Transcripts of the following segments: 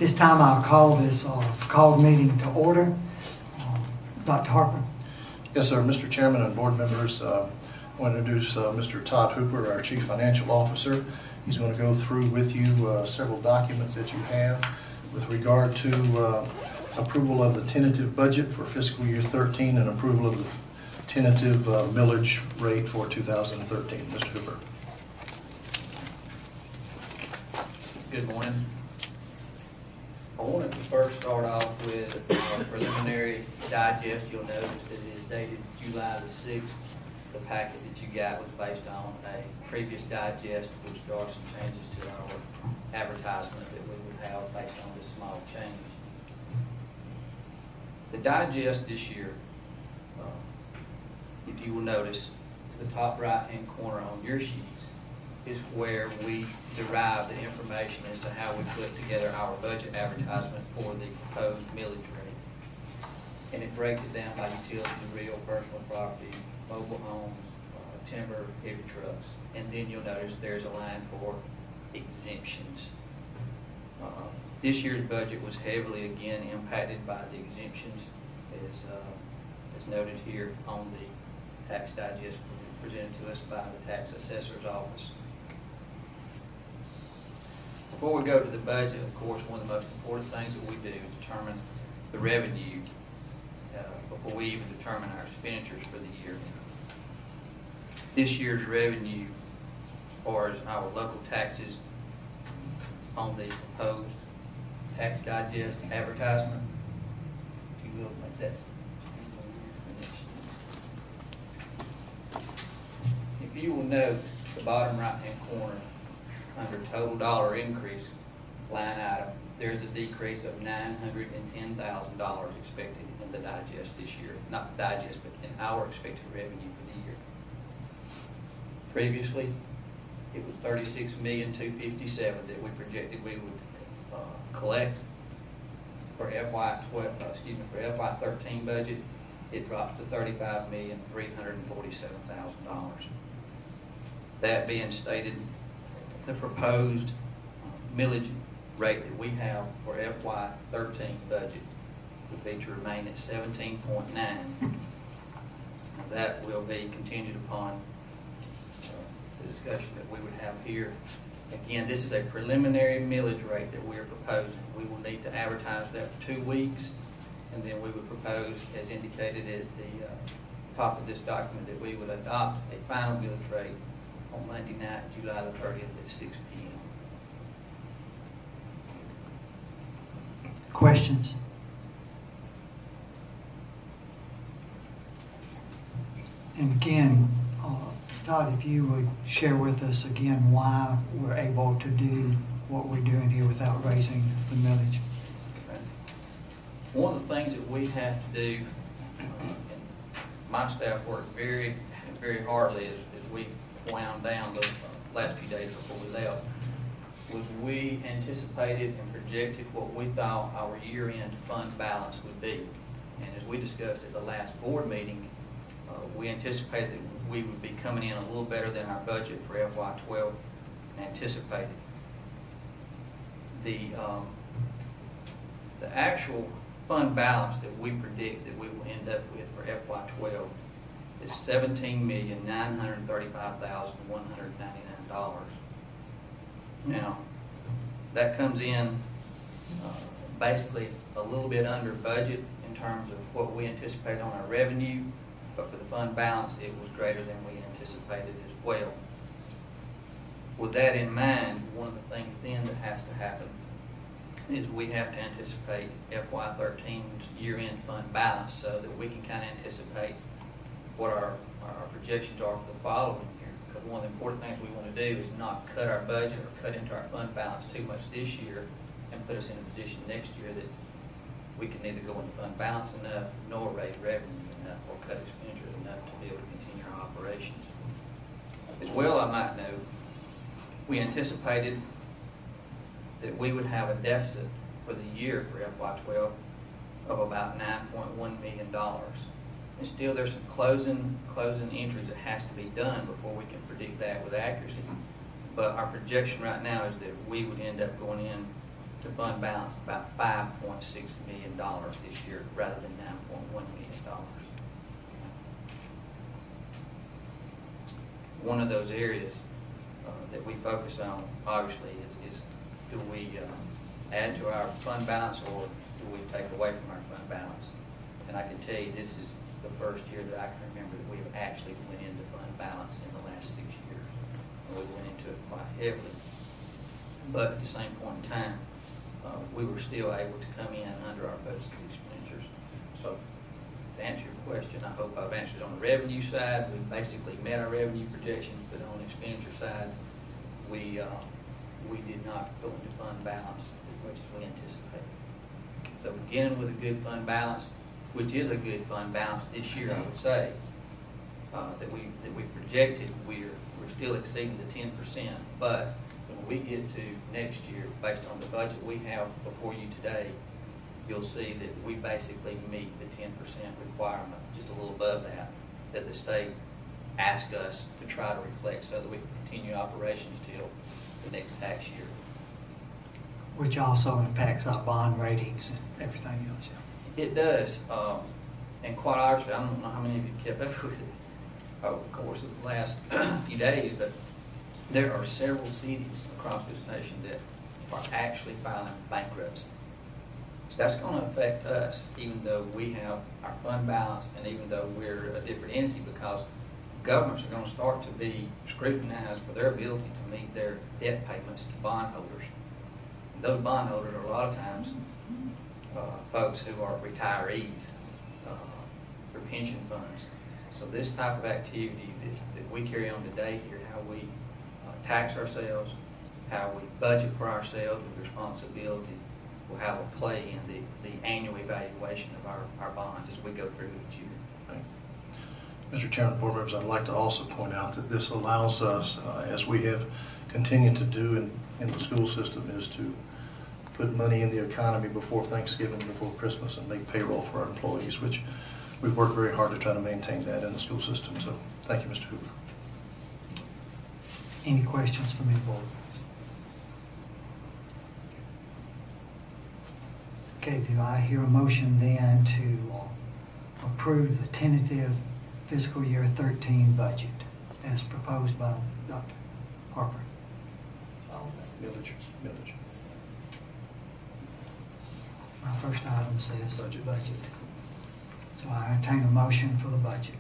This time I'll call this called meeting to order. Dr. Harper. Yes, sir. Mr. Chairman and board members, I want to introduce Mr. Todd Hooper, our Chief Financial Officer. He's going to go through with you several documents that you have with regard to approval of the tentative budget for fiscal year 13 and approval of the tentative millage rate for 2013. Mr. Hooper. Good morning. I wanted to first start off with a preliminary digest. You'll notice that it is dated July the 6th. The packet that you got was based on a previous digest, which there are some changes to our advertisement that we would have based on this small change. The digest this year, if you will notice, the top right-hand corner on your sheets is where we derive the information as to how we put together our budget advertisement for the proposed millage rate. And it breaks it down by utility, real, personal property, mobile homes, timber, heavy trucks. And then you'll notice there's a line for exemptions. This year's budget was heavily, again, impacted by the exemptions, as noted here on the tax digest presented to us by the tax assessor's office. Before we go to the budget, of course, one of the most important things that we do is determine the revenue before we even determine our expenditures for the year. This year's revenue, as far as our local taxes on the proposed tax digest advertisement, if you will, make that. If you will note the bottom right-hand corner, under total dollar increase line item, there's a decrease of $910,000 expected in the digest this year. Not the digest, but in our expected revenue for the year. Previously, it was $36,257,000 that we projected we would collect for FY 13 budget. It drops to $35,347,000. That being stated, the proposed millage rate that we have for FY 13 budget would be to remain at 17.9. That will be contingent upon the discussion that we would have here. Again, this is a preliminary millage rate that we are proposing. We will need to advertise that for 2 weeks, and then we would propose, as indicated at the top of this document, that we would adopt a final millage rate on Monday night, July the 30th at 6 p.m. Questions? And again, Todd, if you would share with us again why we're able to do what we're doing here without raising the millage. Okay. One of the things that we have to do, and my staff worked very, very hardly as we wound down the last few days before we left, was we anticipated and projected what we thought our year-end fund balance would be. And as we discussed at the last board meeting, we anticipated that we would be coming in a little better than our budget for FY 12 anticipated. The actual fund balance that we predict that we will end up with for FY 12 is $17,935,199. Now, that comes in basically a little bit under budget in terms of what we anticipate on our revenue, but for the fund balance, it was greater than we anticipated as well. With that in mind, one of the things then that has to happen is we have to anticipate FY 13's year-end fund balance so that we can kind of anticipate what our projections are for the following year. Because one of the important things we want to do is not cut our budget or cut into our fund balance too much this year and put us in a position next year that we can neither go into fund balance enough nor raise revenue enough or cut expenditures enough to be able to continue our operations. As well, I might note, we anticipated that we would have a deficit for the year for FY 12 of about $9.1 million. And still there's some closing entries that has to be done before we can predict that with accuracy. But our projection right now is that we would end up going in to fund balance about $5.6 million this year rather than $9.1 million. One of those areas that we focus on, obviously, is do we add to our fund balance or do we take away from our fund balance? And I can tell you this is the first year that I can remember that we've actually went into fund balance in the last 6 years. And we went into it quite heavily. But at the same point in time, we were still able to come in under our budgeted expenditures. So to answer your question, I hope I've answered on the revenue side. We basically met our revenue projections, but on the expenditure side, we did not go into fund balance as much as we anticipated. So beginning with a good fund balance, which is a good fund balance this year, I would say, that we projected, we're still exceeding the 10%. But when we get to next year, based on the budget we have before you today, you'll see that we basically meet the 10% requirement, just a little above that the state asked us to try to reflect so that we can continue operations till the next tax year. Which also impacts our bond ratings and everything else. It does. And quite honestly, I don't know how many of you kept up with it over the course of the last few days, but there are several cities across this nation that are actually filing bankruptcy. That's going to affect us, even though we have our fund balance and even though we're a different entity, because governments are going to start to be scrutinized for their ability to meet their debt payments to bondholders. And those bondholders are a lot of times folks who are retirees for pension funds. So this type of activity that we carry on today here, how we tax ourselves, how we budget for ourselves with responsibility, will have a play in the annual evaluation of our bonds as we go through each year. Mr. Chairman, board members, I'd like to also point out that this allows us, as we have continued to do in the school system, is to put money in the economy before Thanksgiving, before Christmas, and make payroll for our employees, which we've worked very hard to try to maintain that in the school system. So thank you, Mr. Hoover. Any questions from any board? Okay, do I hear a motion then to approve the tentative fiscal year 13 budget as proposed by Dr. Harper? Millage. My first item says budget. So I entertain a motion for the budget.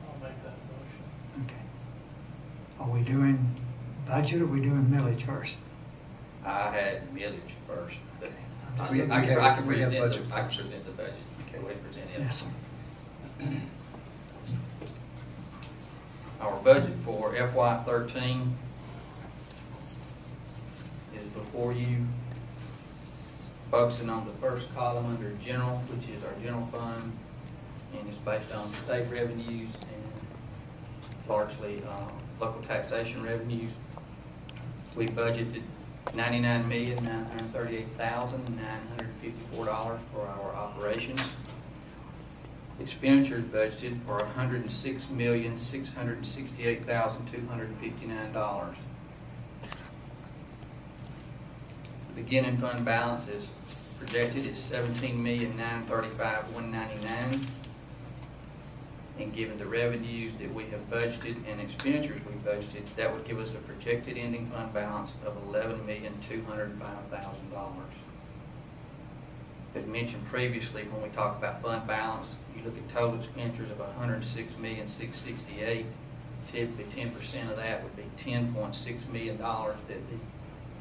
I'll make that motion. Okay. Are we doing budget or are we doing millage first? I had millage first, but I We can have present budget the first. budget. Okay, we present it. Yes, sir. Our budget for FY13 is before you, focusing on the first column under general, which is our general fund, and it's based on state revenues and largely local taxation revenues. We budgeted $99,938,954 for our operations. Expenditures budgeted for $106,668,259. The beginning fund balance is projected at $17,935,199. And given the revenues that we have budgeted and expenditures we budgeted, that would give us a projected ending fund balance of $11,205,000. As mentioned previously, when we talk about fund balance, you look at total expenditures of $106,668,000. Typically, 10% of that would be $10.6 million that the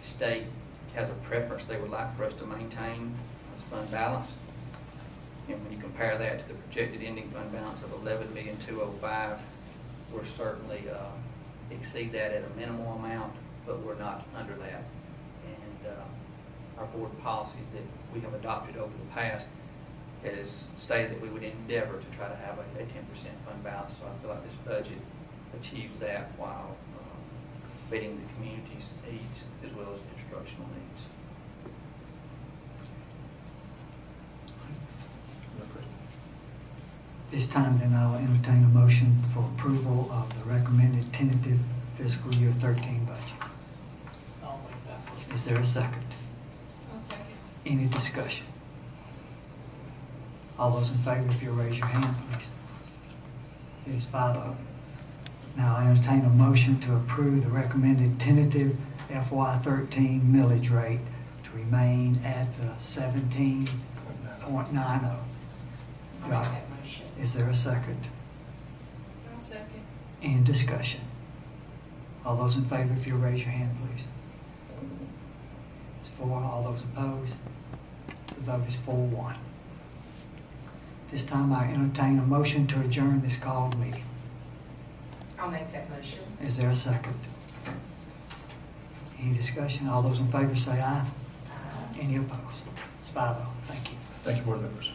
state has a preference they would like for us to maintain as fund balance. And when you compare that to the projected ending fund balance of $11,205,000, we're certainly exceed that at a minimal amount, but we're not under that. And our board policy that we have adopted over the past has stated that we would endeavor to try to have a 10% fund balance. So I feel like this budget achieves that while meeting the community's needs as well as the instructional needs. This time then I'll entertain a motion for approval of the recommended tentative fiscal year 13 budget. I'll make that motion. Is there a second? Any discussion? All those in favor, if you'll raise your hand, please. It is 5-0. Now I entertain a motion to approve the recommended tentative FY13 millage rate to remain at the 17.90. I'll make that motion. Is there a second? I'll second. Any discussion? All those in favor, if you'll raise your hand, please. It's 4. All those opposed? The vote is 4-1. This time I entertain a motion to adjourn this called meeting. I'll make that motion. Is there a second? Any discussion? All those in favor say aye. Any opposed? It's 5-0. Thank you. Thank you, board members.